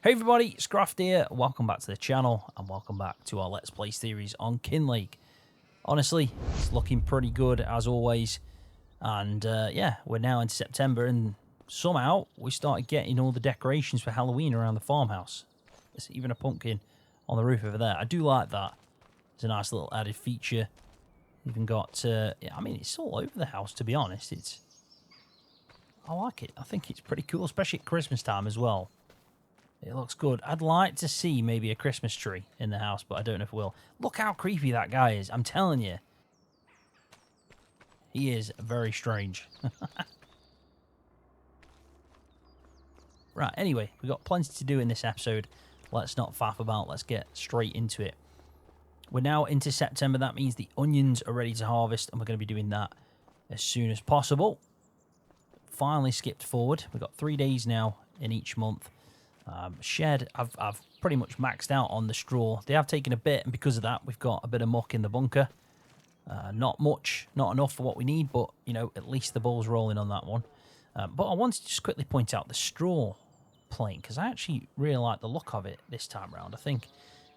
Hey everybody, Scroft here. Welcome back to the channel and welcome back to our Let's Play series on Kinlaig. Honestly, it's looking pretty good as always. And yeah, we're now into September and somehow we started getting all the decorations for Halloween around the farmhouse. There's even a pumpkin on the roof over there. I do like that. It's a nice little added feature. Even got, yeah, I mean, it's all over the house to be honest. I like it. I think it's pretty cool, especially at Christmas time as well. It looks good. I'd like to see maybe a Christmas tree in the house, but I don't know if it will. Look how creepy that guy is. I'm telling you. He is very strange. Right, anyway, we've got plenty to do in this episode. Let's not faff about. Let's get straight into it. We're now into September. That means the onions are ready to harvest, and we're going to be doing that as soon as possible. Finally skipped forward. We've got 3 days now in each month. Shed, I've pretty much maxed out on the straw. They have taken a bit, and because of that, we've got a bit of muck in the bunker. Not much, not enough for what we need, but, you know, at least the ball's rolling on that one. But I wanted to just quickly point out the straw plane, because I actually really like the look of it this time around. I think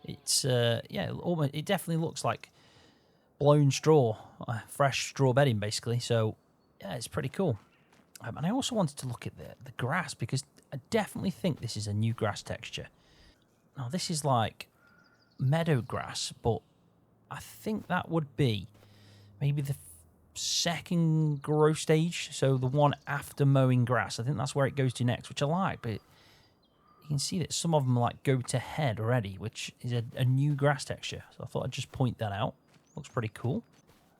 it's, yeah, almost, it definitely looks like blown straw, fresh straw bedding, basically. So, yeah, it's pretty cool. And I also wanted to look at the grass, because I definitely think this is a new grass texture. Now, this is like meadow grass, but I think that would be maybe the second growth stage, so the one after mowing grass. I think that's where it goes to next, which I like, but you can see that some of them like go to head already, which is a new grass texture. So I thought I'd just point that out. Looks pretty cool.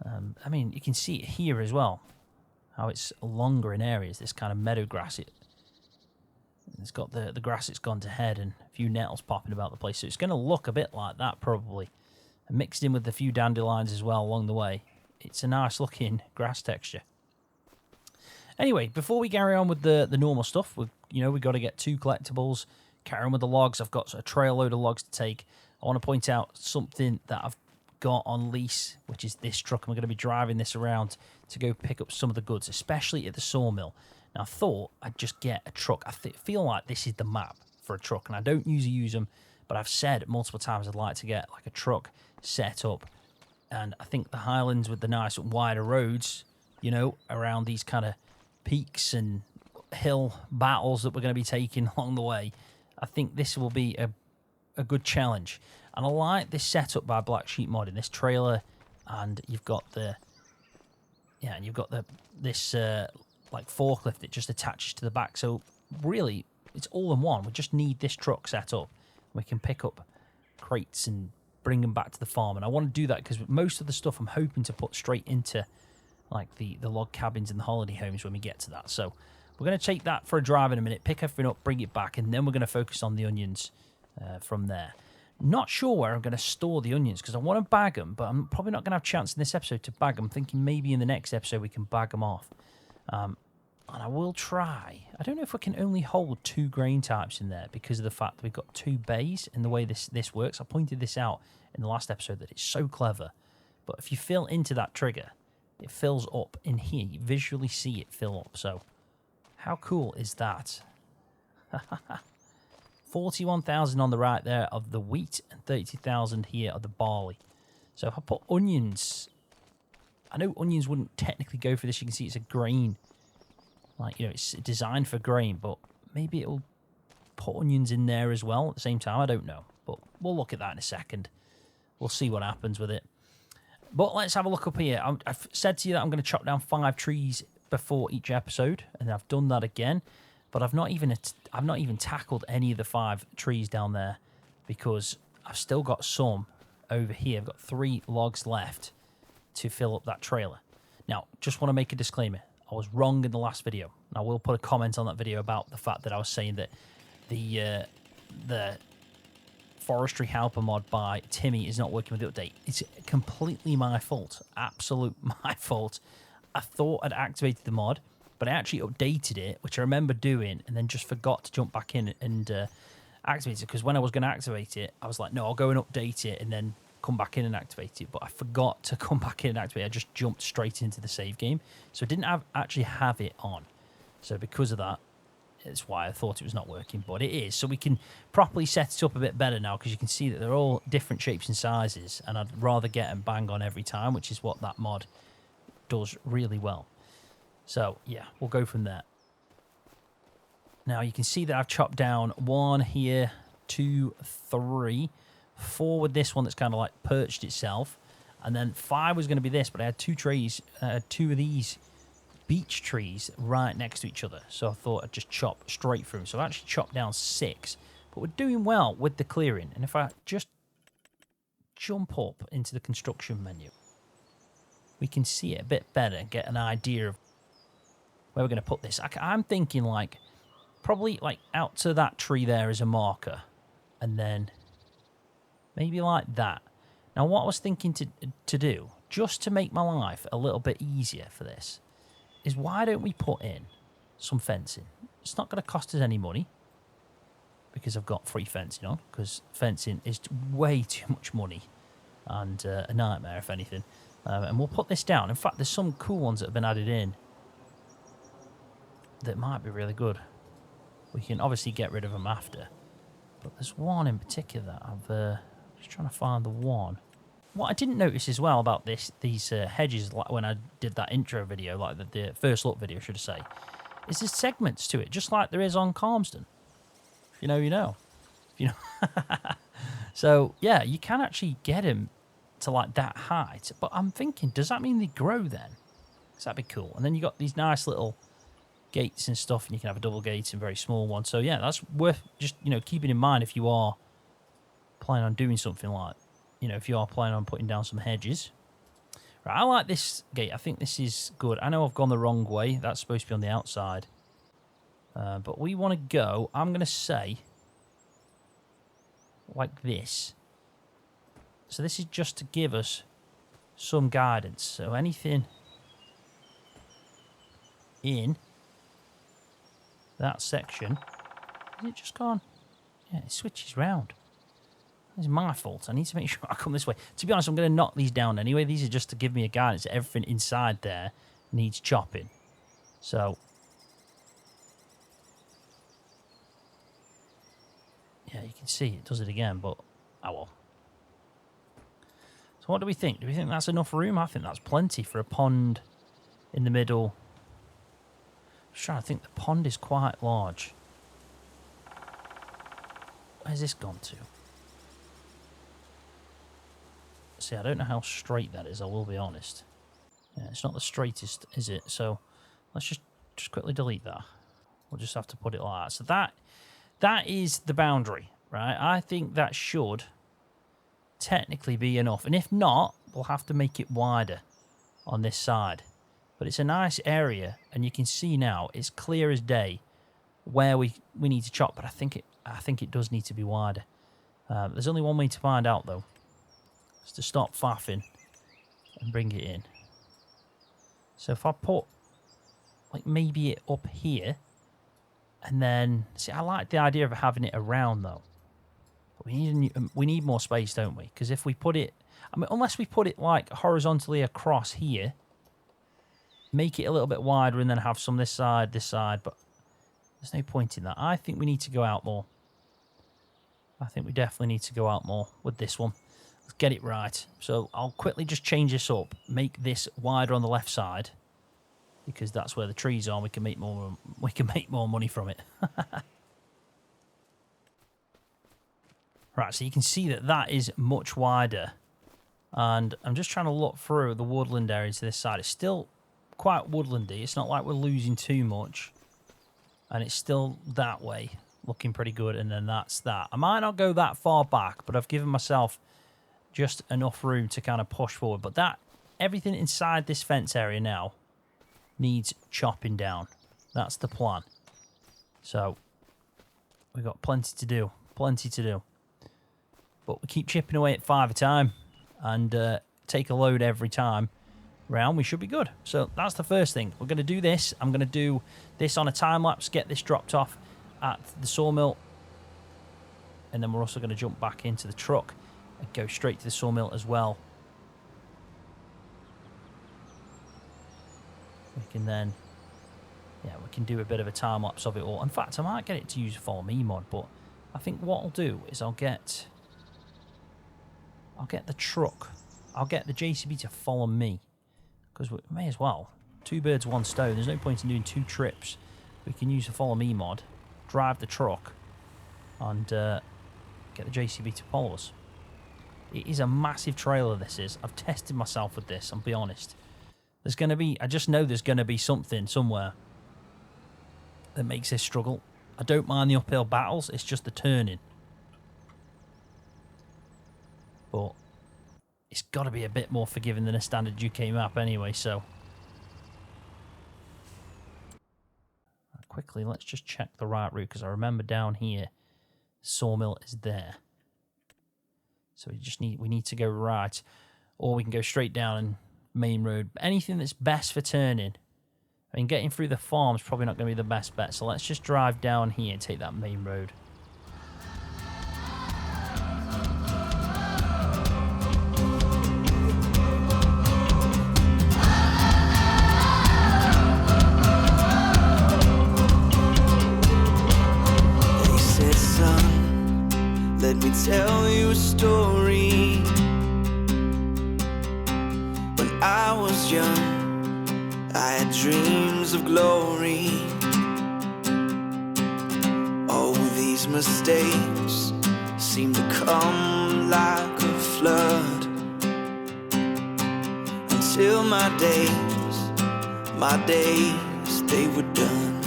I mean, you can see it here as well, how it's longer in areas, this kind of meadow grass. It's got the grass that's gone to head and a few nettles popping about the place. So it's going to look a bit like that probably. And mixed in with a few dandelions as well along the way. It's a nice looking grass texture. Anyway, before we carry on with the normal stuff, we've got to get 2 collectibles, carry on with the logs. I've got a trail load of logs to take. I want to point out something that I've got on lease, which is this truck. I'm going to be driving this around to go pick up some of the goods, especially at the sawmill. Now, I thought I'd just get a truck. I feel like this is the map for a truck, and I don't usually use them, but I've said multiple times I'd like to get like a truck set up, and I think the Highlands with the nice wider roads, you know, around these kind of peaks and hill battles that we're going to be taking along the way, I think this will be a good challenge. And I like this setup by Black Sheep Modding, this trailer, and you've got this like forklift that just attaches to the back. So really, it's all in one. We just need this truck set up. We can pick up crates and bring them back to the farm. And I want to do that because most of the stuff I'm hoping to put straight into like the log cabins and the holiday homes when we get to that. So we're going to take that for a drive in a minute, pick everything up, bring it back, and then we're going to focus on the onions from there. Not sure where I'm going to store the onions because I want to bag them, but I'm probably not going to have a chance in this episode to bag them. I'm thinking maybe in the next episode we can bag them off. And I will try. I don't know if we can only hold 2 grain types in there because of the fact that we've got 2 bays and the way this works. I pointed this out in the last episode that it's so clever. But if you fill into that trigger, it fills up in here. You visually see it fill up. So how cool is that? 41,000 on the right there of the wheat and 30,000 here of the barley. So if I put onions, I know onions wouldn't technically go for this. You can see it's a grain. Like, you know, it's designed for grain, but maybe it'll put onions in there as well at the same time. I don't know, but we'll look at that in a second. We'll see what happens with it. But let's have a look up here. I've said to you that I'm going to chop down 5 trees before each episode, and I've done that again. But I've not even tackled any of the 5 trees down there because I've still got some over here. I've got 3 logs left to fill up that trailer. Now, just want to make a disclaimer. I was wrong in the last video. And I will put a comment on that video about the fact that I was saying that the forestry helper mod by Timmy is not working with the update. It's completely my fault. Absolute my fault. I thought I'd activated the mod, but I actually updated it, which I remember doing, and then just forgot to jump back in and activate it. Because when I was going to activate it, I was like, no, I'll go and update it and then come back in and activate it. But I forgot to come back in and activate it. I just jumped straight into the save game. So I didn't actually have it on. So because of that, it's why I thought it was not working, but it is. So we can properly set it up a bit better now, because you can see that they're all different shapes and sizes, and I'd rather get them bang on every time, which is what that mod does really well. So yeah, we'll go from there. Now you can see that I've chopped down 1 here, 2, 3, 4 with this one that's kind of like perched itself, and then 5 was going to be this, but I had 2 trees, 2 of these beech trees right next to each other, so I thought I'd just chop straight through. So I've actually chopped down 6, but we're doing well with the clearing. And if I just jump up into the construction menu, we can see it a bit better and get an idea of where we're going to put this. I'm thinking like probably like out to that tree there as a marker, and then maybe like that. Now what I was thinking to do, just to make my life a little bit easier for this, is why don't we put in some fencing? It's not going to cost us any money, because I've got free fencing on, because fencing is way too much money and a nightmare, if anything. And we'll put this down. In fact, there's some cool ones that have been added in that might be really good. We can obviously get rid of them after, but there's one in particular that I've just trying to find the one. What I didn't notice as well about these hedges, like when I did that intro video, like the first look video, should I say, is there's segments to it, just like there is on Calmston. If you know, you know. If you know. So yeah, you can actually get them to like that height. But I'm thinking, does that mean they grow then? Because that'd be cool. And then you got these nice little gates and stuff, and you can have a double gate and very small one. So yeah, that's worth just, you know, keeping in mind if you are planning on doing something like, you know, if you are planning on putting down some hedges. Right, I like this gate. I think this is good. I know I've gone the wrong way. That's supposed to be on the outside. But we want to go, I'm going to say, like this. So this is just to give us some guidance. So anything in that section, is it just gone? Yeah, it switches round. It's my fault. I need to make sure I come this way. To be honest, I'm going to knock these down anyway. These are just to give me a guidance that everything inside there needs chopping. So, yeah, you can see it does it again, but oh well. So what do we think? Do we think that's enough room? I think that's plenty for a pond in the middle. I'm just trying to think. The pond is quite large. Where's this gone to? See, I don't know how straight that is, I will be honest. Yeah, it's not the straightest, is it? So let's just quickly delete that. We'll just have to put it like that. So that is the boundary, right? I think that should technically be enough. And if not, we'll have to make it wider on this side. But it's a nice area, and you can see now it's clear as day where we need to chop. But I think it does need to be wider. There's only one way to find out though. It's to stop faffing and bring it in. So if I put like maybe it up here, and then see, I like the idea of having it around though. But we need more space, don't we? Because if we put it, I mean, unless we put it like horizontally across here, make it a little bit wider, and then have some this side, but there's no point in that. I think we need to go out more. I think we definitely need to go out more with this one. Let's get it right. So I'll quickly just change this up, make this wider on the left side, because that's where the trees are. We can make more money from it. Right, so you can see that is much wider, and I'm just trying to look through the woodland area to this side. It's still quite woodlandy. It's not like we're losing too much, and it's still that way, looking pretty good. And then that's that. I might not go that far back, but I've given myself just enough room to kind of push forward. But that everything inside this fence area now needs chopping down. That's the plan. So we've got plenty to do. But we keep chipping away at 5 a time, and take a load every time round. We should be good. So that's the first thing. We're going to do this. I'm going to do this on a time lapse, get this dropped off at the sawmill, and then we're also going to jump back into the truck and go straight to the sawmill as well. We can then yeah, we can do a bit of a time lapse of it all. In fact, I might get it to use Follow Me mod, but I think what I'll do is I'll get the truck. I'll get the JCB to follow me, because we may as well. 2 birds, 1 stone. There's no point in doing 2 trips. We can use the Follow Me mod, drive the truck, and get the JCB to follow us. It is a massive trailer, this is. I've tested myself with this, I'll be honest. There's going to be, I just know there's going to be something somewhere that makes this struggle. I don't mind the uphill battles, it's just the turning. But it's got to be a bit more forgiving than a standard UK map anyway, so. Quickly, let's just check the right route, because I remember down here, sawmill is there. So we need to go right, or we can go straight down and main road. Anything that's best for turning. I mean, getting through the farm is probably not going to be the best bet, so let's just drive down here and take that main road. They said, son, let me tell you a story. When I was young, I had dreams of glory. Oh, these mistakes seem to come like a flood, until my days, they were done.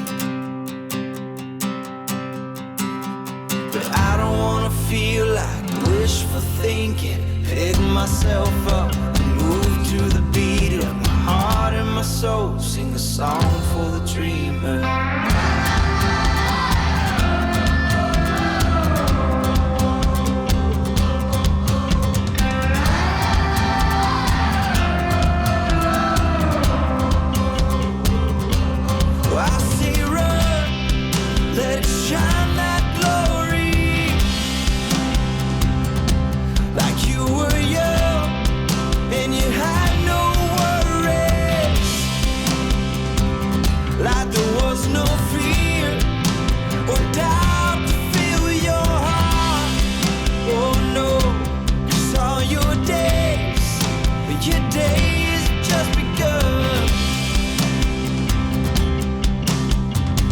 But I don't wanna feel like wishful thinking, pick myself up and move to the beat of my heart and my soul, sing a song for the dreamer. Oh, I say run, let it shine that glory, like you were young and you had no worries, like there was no fear or doubt to fill your heart. Oh no, 'cause all your days just begun.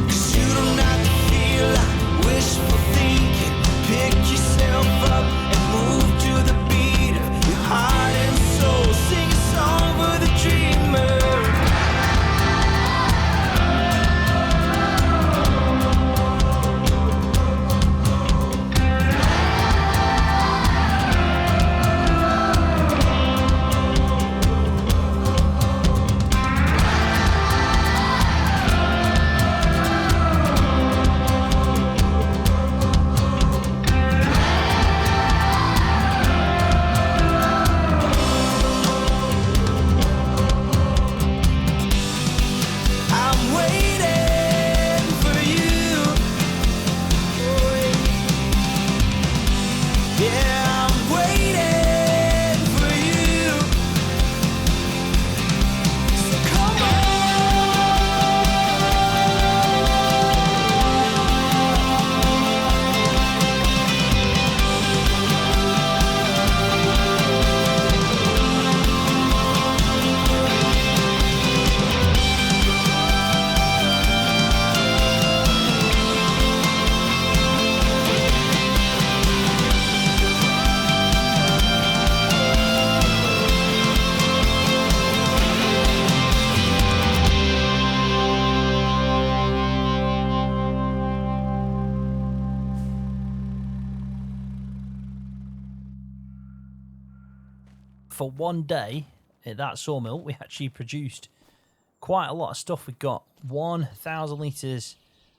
'Cause you don't have to feel like wishful thinking, pick yourself up and move to the beat of your heart and soul, sing a song for the dreamer. I'm waiting for you. Yeah, I'm waiting for you. So come For one day at that sawmill, we actually produced quite a lot of stuff. We've got 1,000 litres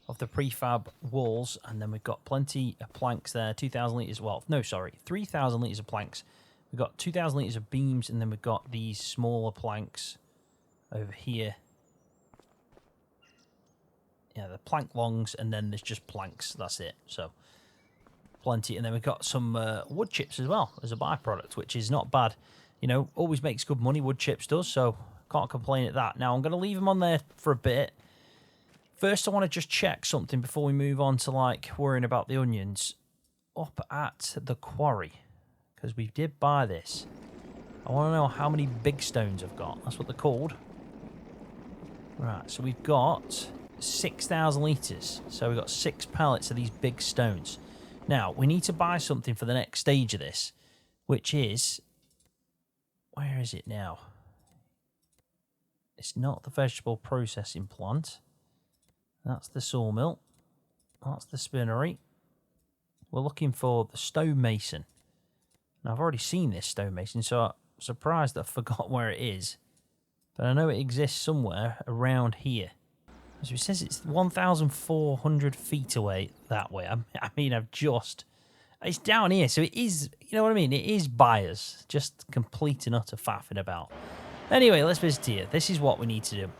of the prefab walls, and then we've got plenty of planks there. 2,000 litres, well, no, sorry, 3,000 litres of planks. We've got 2,000 litres of beams, and then we've got these smaller planks over here. Yeah, the plank longs, and then there's just planks. That's it. So plenty, and then we've got some wood chips as well as a byproduct, which is not bad. You know, always makes good money, wood chips does, so can't complain at that. Now I'm going to leave them on there for a bit, First, I want to just check something before we move on to like worrying about the onions. Up at the quarry, because we did buy this. I want to know how many big stones I've got. That's what they're called. Right, so we've got 6,000 litres. So we've got 6 pallets of these big stones. Now, we need to buy something for the next stage of this, which is... Where is it now? It's not the vegetable processing plant. That's the sawmill. That's the spinnery. We're looking for the stonemason. Now, I've already seen this stonemason, so I'm surprised that I forgot where it is. But I know it exists somewhere around here. So it says it's 1,400 feet away that way. I mean, it's down here, so it is, you know what I mean? It is buyers, just complete and utter faffing about. Anyway, let's visit here. This is what we need to do.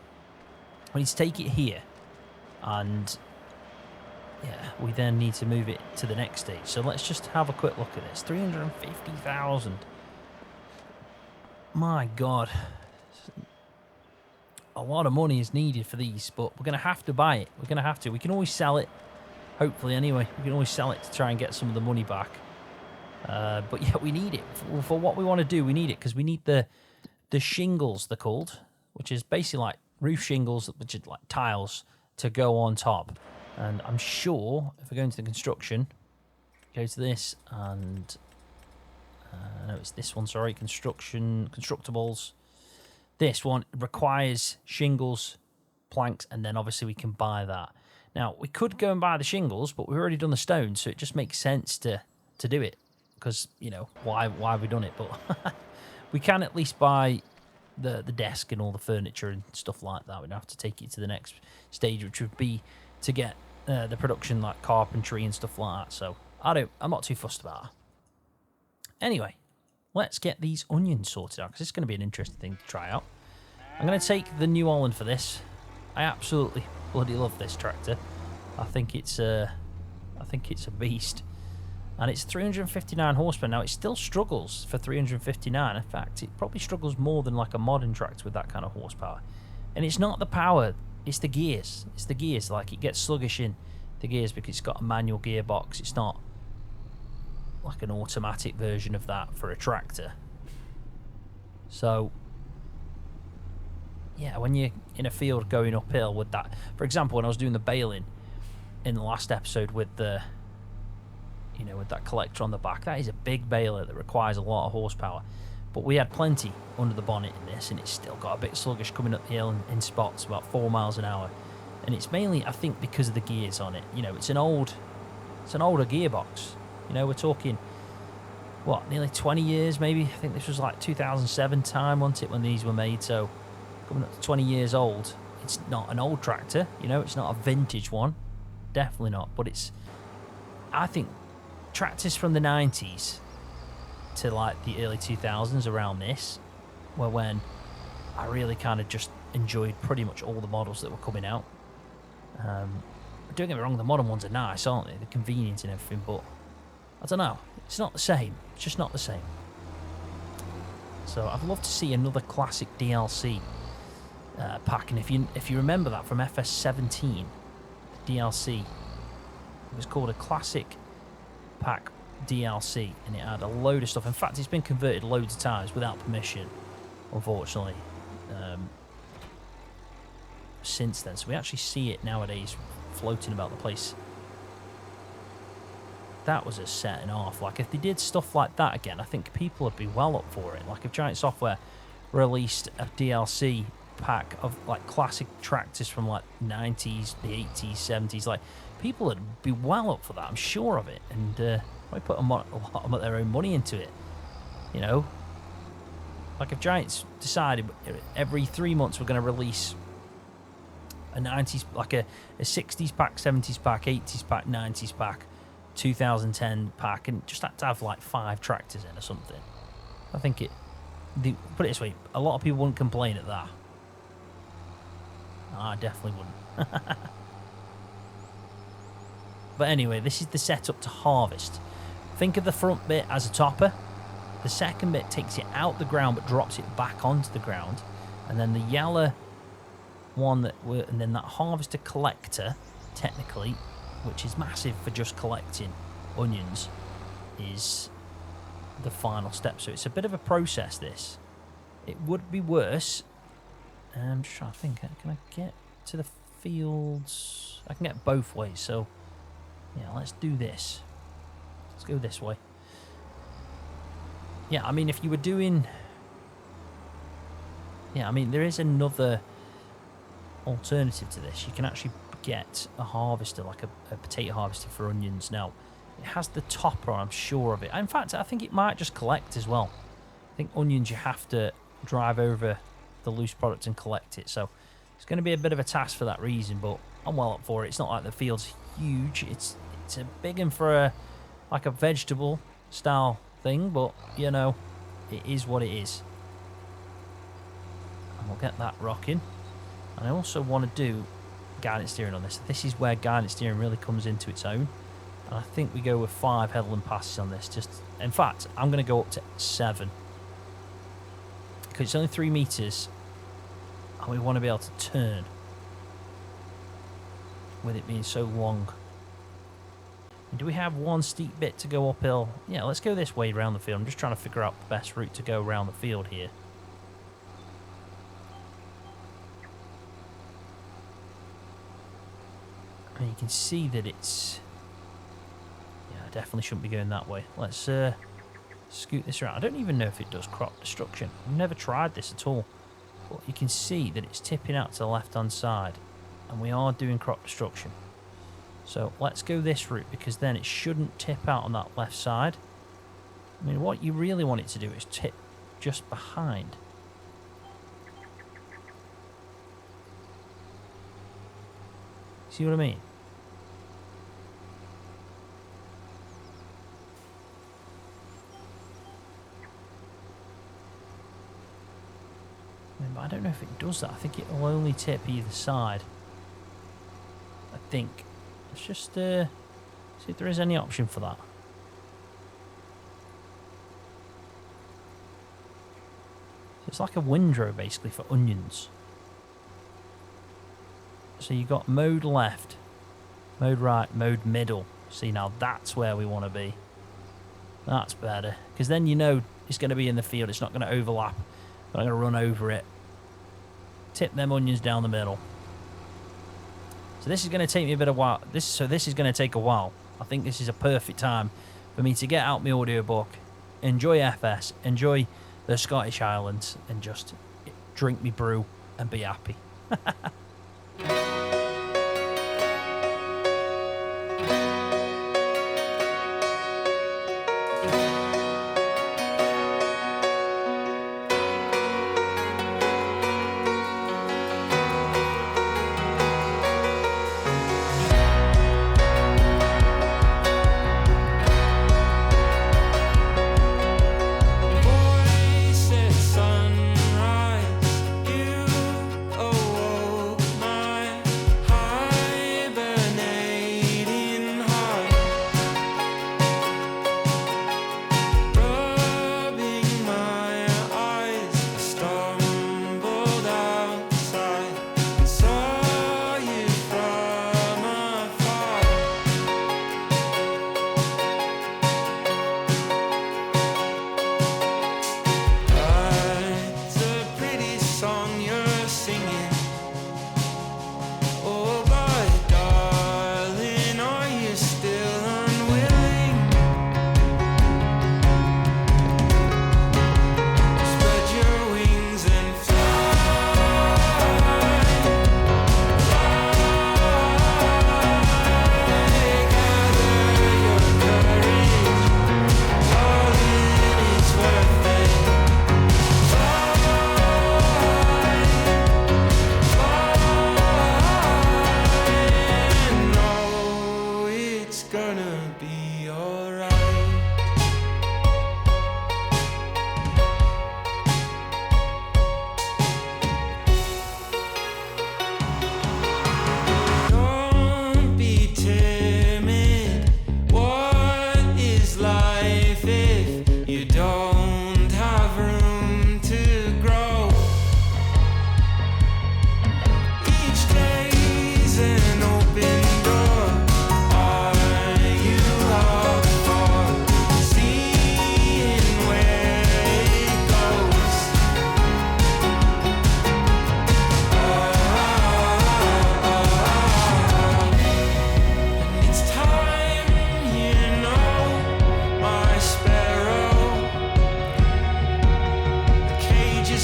We need to take it here. And, yeah, we then need to move it to the next stage. So let's just have a quick look at this. 350,000. My God. A lot of money is needed for these, but we're going to have to buy it. We're going to have to. We can always sell it. Hopefully, anyway. We can always sell it to try and get some of the money back. But, yeah, we need it. For what we want to do, we need it. Because we need the shingles, they're called. Which is basically like roof shingles, which are like tiles, to go on top. And I'm sure, if we go into the construction, go to this, and... no, it's this one, sorry. Constructables. This one requires shingles, planks, and then obviously we can buy that. Now, we could go and buy the shingles, but we've already done the stone, so it just makes sense to do it. Because, you know, why have we done it? But we can at least buy the desk and all the furniture and stuff like that. We'd have to take it to the next stage, which would be to get the production like carpentry and stuff like that. So, I'm not too fussed about that. Anyway. Let's get these onions sorted out, because it's going to be an interesting thing to try out. I'm going to take the New Holland for this. I absolutely bloody love this tractor. I think it's a beast. And it's 359 horsepower. Now, it still struggles for 359. In fact, it probably struggles more than like a modern tractor with that kind of horsepower. And it's not the power, it's the gears. It's the gears. Like, it gets sluggish in the gears because it's got a manual gearbox. It's not like an automatic version of that for a tractor. So, yeah, when you're in a field going uphill with that, for example, when I was doing the baling in the last episode with the, you know, with that collector on the back, that is a big baler that requires a lot of horsepower. But we had plenty under the bonnet in this, and it's still got a bit sluggish coming up the hill in spots, about 4 miles an hour. And it's mainly, I think, because of the gears on it. You know, it's an older gearbox. You know, we're talking, what, nearly 20 years maybe? I think this was like 2007 time, wasn't it, when these were made? So, coming up to 20 years old. It's not an old tractor, you know, it's not a vintage one. Definitely not. But it's, I think, tractors from the 90s to like the early 2000s around this were when I really kind of just enjoyed pretty much all the models that were coming out. Don't get me wrong, the modern ones are nice, aren't they? The convenience and everything, but I don't know. It's not the same. It's just not the same. So I'd love to see another classic DLC pack. And if you remember that from FS17 DLC, it was called a classic pack DLC, and it had a load of stuff. In fact, it's been converted loads of times without permission, unfortunately, since then. So we actually see it nowadays floating about the place. That was a setting off. Like, if they did stuff like that again, I think people would be well up for it. Like, if Giant Software released a DLC pack of like classic tractors from like 90s, the 80s, 70s, like, people would be well up for that, I'm sure of it. And I put a lot of their own money into it, you know. Like, if Giants decided every 3 months we're going to release a 90s, like a 60s pack, 70s pack, 80s pack, 90s pack, 2010 pack, and just had to have like 5 tractors in or something, I think put it this way, a lot of people wouldn't complain at that. I definitely wouldn't. But anyway, this is the setup to harvest. Think of the front bit as a topper. The second bit takes it out the ground but drops it back onto the ground. And then the yellow one that and then that harvester collector, technically, which is massive for just collecting onions, is the final step. So it's a bit of a process, this. It would be worse. I'm just trying to think, can I get to the fields? I can get both ways, so yeah, let's do this. Let's go this way. Yeah, I mean, if you were doing... Yeah, I mean, there is another alternative to this. You can actually get a harvester, like a potato harvester for onions. Now, it has the topper, I'm sure of it. In fact, I think it might just collect as well. I think onions, you have to drive over the loose product and collect it. So it's going to be a bit of a task for that reason, but I'm well up for it. It's not like the field's huge. It's a big one for like a vegetable style thing, but you know, it is what it is. And we'll get that rocking. And I also want to do guidance steering on this. This is where guidance steering really comes into its own. And I think we go with 5 headland passes on this. Just, in fact, I'm going to go up to 7. Because it's only 3 meters. And we want to be able to turn. With it being so long. And do we have one steep bit to go uphill? Yeah, let's go this way around the field. I'm just trying to figure out the best route to go around the field here. And you can see that it's... Yeah, I definitely shouldn't be going that way. Let's scoot this around. I don't even know if it does crop destruction. I've never tried this at all. But you can see that it's tipping out to the left-hand side. And we are doing crop destruction. So let's go this route, because then it shouldn't tip out on that left side. I mean, what you really want it to do is tip just behind. See what I mean? But I don't know if it does that. I think it will only tip either side. I think. Let's just see if there is any option for that. So it's like a windrow basically for onions. So you've got mode left, mode right, mode middle. See, now that's where we want to be. That's better. Because then you know it's going to be in the field. It's not going to overlap. I'm going to run over it. Tip them onions down the middle. So this is going to take me a bit of while. This is going to take a while. I think this is a perfect time for me to get out my audiobook, enjoy FS, enjoy the Scottish Highlands, and just drink me brew and be happy. Voices sunrise, you awoke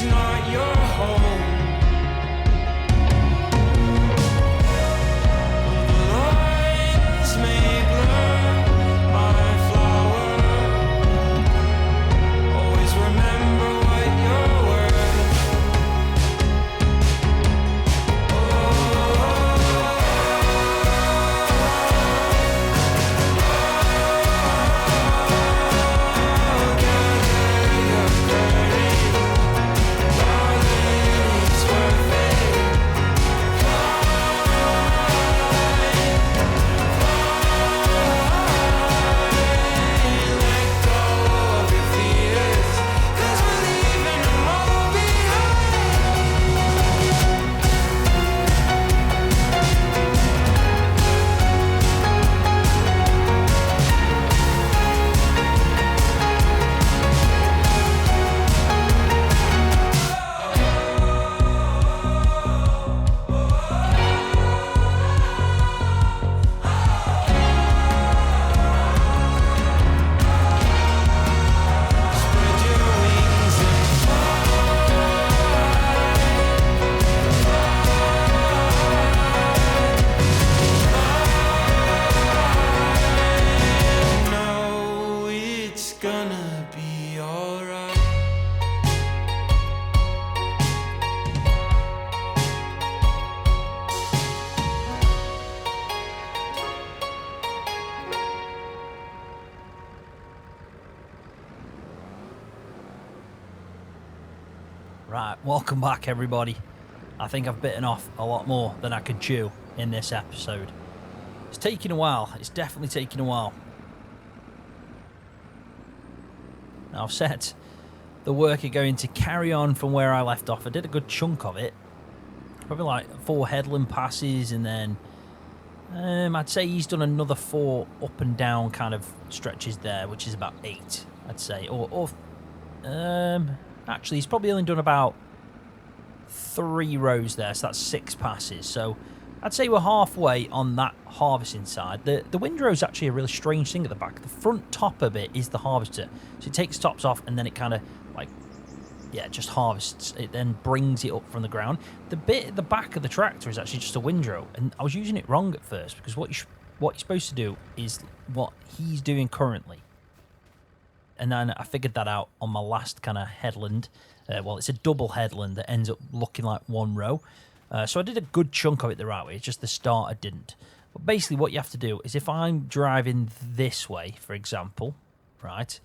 is not your home. The lines may blur my flower. Always remember what you're worth. Right, welcome back everybody. I think I've bitten off a lot more than I can chew in this episode. It's taking a while, it's definitely taking a while. Now I've set the work going to carry on from where I left off. I did a good chunk of it. Probably like 4 headland passes, and then I'd say he's done another 4 up and down kind of stretches there, which is about 8, I'd say. Actually, he's probably only done about 3 rows there, so that's 6 passes. So I'd say we're halfway on that harvesting side. The windrow is actually a really strange thing at the back. The front topper bit is the harvester. So it takes tops off and then it kind of like, yeah, just harvests. It then brings it up from the ground. The bit at the back of the tractor is actually just a windrow. And I was using it wrong at first, because what you're supposed to do is what he's doing currently. And then I figured that out on my last kind of headland. Well, it's a double headland that ends up looking like 1 row. So I did a good chunk of it the right way. It's just the start I didn't. But basically what you have to do is, if I'm driving this way, for example, right,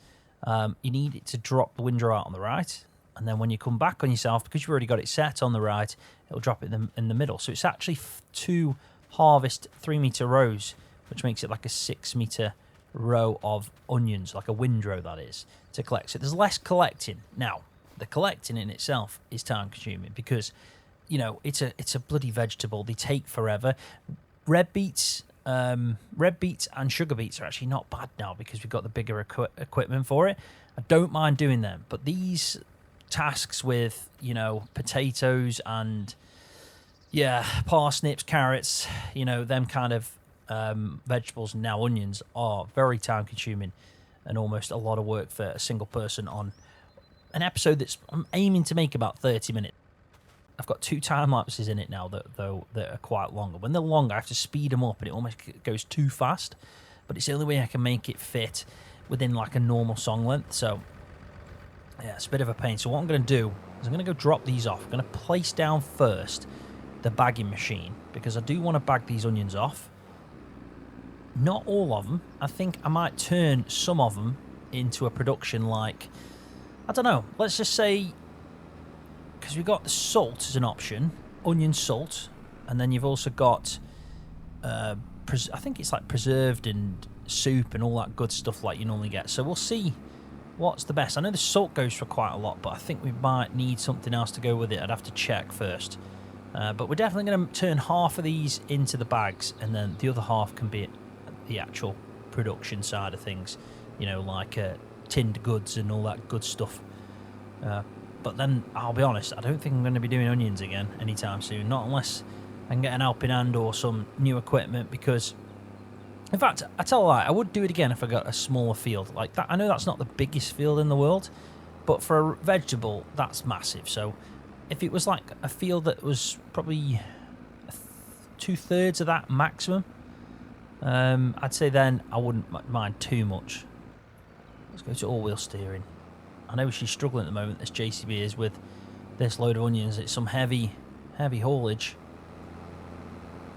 you need it to drop the windrow out on the right. And then when you come back on yourself, because you've already got it set on the right, it'll drop it in the middle. So it's actually 2 harvest 3-meter rows, which makes it like a 6-meter row of onions, like a windrow that is, to collect. So there's less collecting. Now, the collecting in itself is time consuming, because, you know, it's a bloody vegetable. They take forever. Red beets and sugar beets are actually not bad now, because we've got the bigger equipment for it. I don't mind doing them, but these tasks with, you know, potatoes and, yeah, parsnips, carrots, you know, them kind of vegetables, and now onions, are very time consuming and almost a lot of work for a single person on an episode that's I'm aiming to make about 30 minutes. I've got 2 time lapses in it now that are quite long. When they're long, I have to speed them up and it almost goes too fast, but it's the only way I can make it fit within like a normal song length. So yeah, it's a bit of a pain. So what I'm going to do is I'm going to go drop these off. I'm going to place down first the bagging machine, because I do want to bag these onions off. Not all of them. I think I might turn some of them into a production, like, I don't know, let's just say, because we've got the salt as an option, onion salt, and then you've also got, I think it's like preserved and soup and all that good stuff like you normally get. So we'll see what's the best. I know the salt goes for quite a lot, but I think we might need something else to go with it. I'd have to check first. But we're definitely going to turn half of these into the bags, and then the other half can be the actual production side of things, you know, like tinned goods and all that good stuff. But then I'll be honest, I don't think I'm going to be doing onions again anytime soon, not unless I can get an helping hand or some new equipment, because in fact, I tell a lie, I would do it again if I got a smaller field like that. I know that's not the biggest field in the world, But for a vegetable, that's massive. So if it was like a field that was probably 2/3 of that maximum, I'd say then I wouldn't mind too much. Let's go to all-wheel steering. I know she's struggling at the moment, this JCB is, with this load of onions. It's some heavy haulage.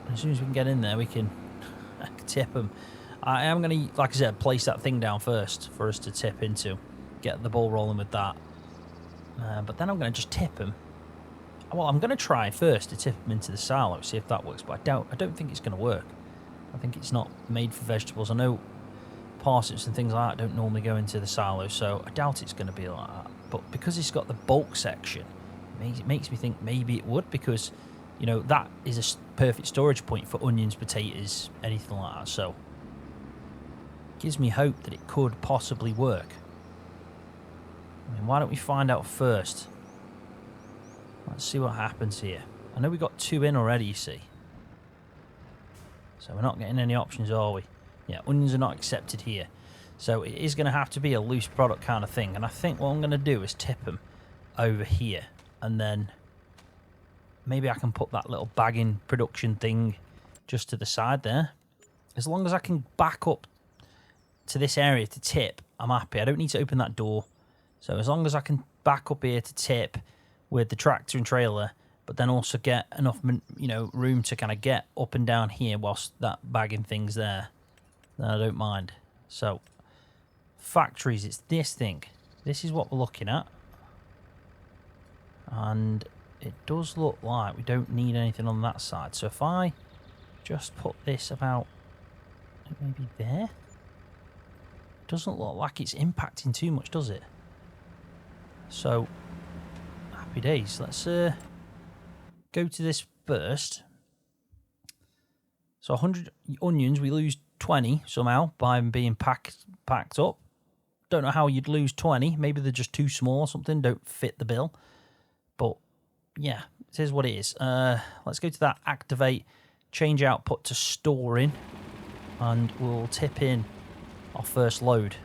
And as soon as we can get in there, we can tip them. I am going to, like I said, place that thing down first for us to tip into. Get the ball rolling with that. But then I'm going to just tip them. Well, I'm going to try first to tip them into the silo, see if that works. But I don't think it's going to work. I think it's not made for vegetables. I know parsnips and things like that don't normally go into the silo, so I doubt it's going to be like that. But because it's got the bulk section, it makes me think maybe it would, because, you know, that is a perfect storage point for onions, potatoes, anything like that. So it gives me hope that it could possibly work. I mean, why don't we find out first? Let's see what happens here. I know we got 2 in already, you see. So we're not getting any options, are we? Yeah, onions are not accepted here. So it is going to have to be a loose product kind of thing. And I think what I'm going to do is tip them over here. And then maybe I can put that little bagging production thing just to the side there. As long as I can back up to this area to tip, I'm happy. I don't need to open that door. So as long as I can back up here to tip with the tractor and trailer, but then also get enough, you know, room to kind of get up and down here whilst that bagging thing's there, then I don't mind. So factories, it's this thing. This is what we're looking at. And it does look like we don't need anything on that side. So if I just put this about maybe there, doesn't look like it's impacting too much, does it? So happy days. Let's go to this first. So 100 onions, we lose 20 somehow by them being packed up. Don't know how you'd lose 20. Maybe they're just too small or something, don't fit the bill. But yeah, it is what it is. Let's go to that activate, change output to storing, and we'll tip in our first load.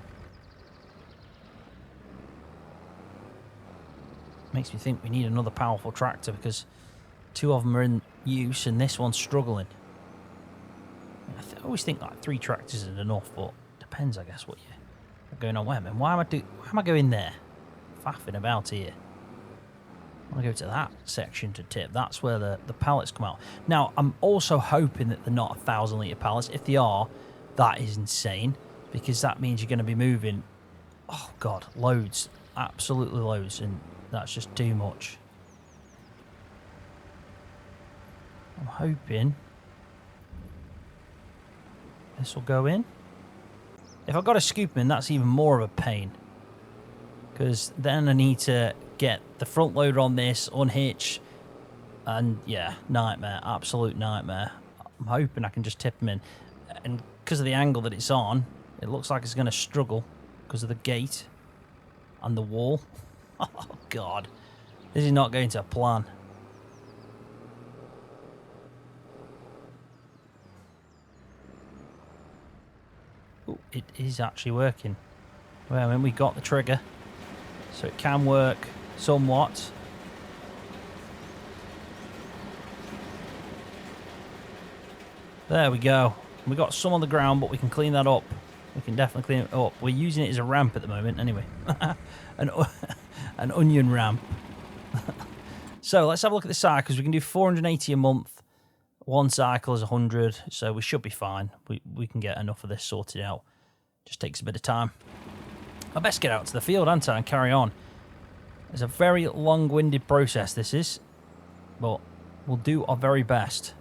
Makes me think we need another powerful tractor, because 2 of them are in use and this one's struggling. I always think like 3 tractors is enough, but depends, I guess, what you're going on. Wait a minute, why am I going there? Faffing about here. I want to go to that section to tip. That's where the pallets come out. Now, I'm also hoping that they're not 1,000 litre pallets. If they are, that is insane, because that means you're going to be moving, oh God, loads. Absolutely loads, and that's just too much. I'm hoping this will go in. If I've got to scoop them in, that's even more of a pain, because then I need to get the front loader on this, unhitch, and yeah, nightmare, absolute nightmare. I'm hoping I can just tip them in, and because of the angle that it's on, it looks like it's going to struggle because of the gate and the wall. Oh God, this is not going to plan. Ooh, it is actually working. Well, I mean, we got the trigger, so it can work somewhat. There we go. We got some on the ground, but we can clean that up. We can definitely clean it up. We're using it as a ramp at the moment, anyway. An onion ramp. So let's have a look at the cycles. We can do 480 a month. One cycle is 100, so we should be fine. We can get enough of this sorted out. Just takes a bit of time. I best get out to the field, aren't I, and carry on. It's a very long-winded process, this is, but we'll do our very best.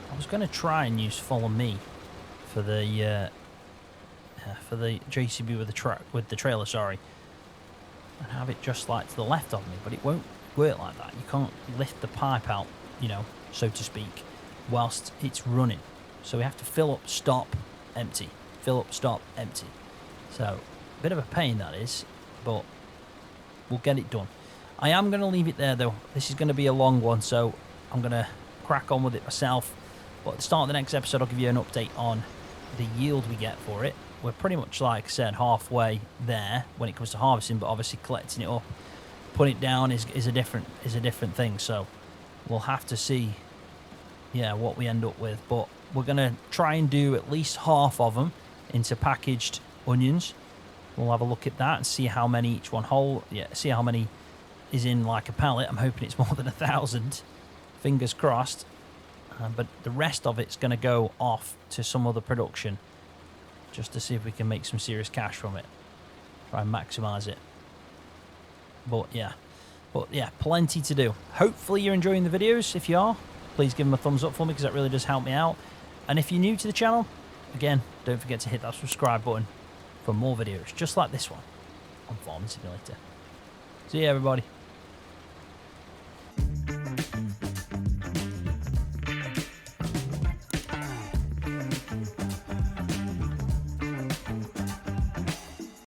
I was going to try and use follow me for the JCB with the trailer, sorry, and have it just like to the left of me, but it won't work like that. You can't lift the pipe out you know, so to speak, whilst it's running. So we have to fill up, stop, empty. Fill up, stop, empty. So, a bit of a pain that is, but we'll get it done. I am going to leave it there though. This is going to be a long one, so I'm going to crack on with it myself. But at the start of the next episode, I'll give you an update on the yield we get for it. We're pretty much, like I said, halfway there when it comes to harvesting, but obviously collecting it up, putting it down is a different thing. So we'll have to see, yeah, what we end up with. But we're going to try and do at least half of them into packaged onions. We'll have a look at that and see how many each one hold. Yeah, see how many is in like a pallet. I'm hoping it's more than 1,000. Fingers crossed. But the rest of it's going to go off to some other production just to see if we can make some serious cash from it. Try and maximise it. But yeah, plenty to do. Hopefully you're enjoying the videos. If you are, please give them a thumbs up for me because that really does help me out. And if you're new to the channel, again, don't forget to hit that subscribe button for more videos just like this one on Farming Simulator. See you, everybody.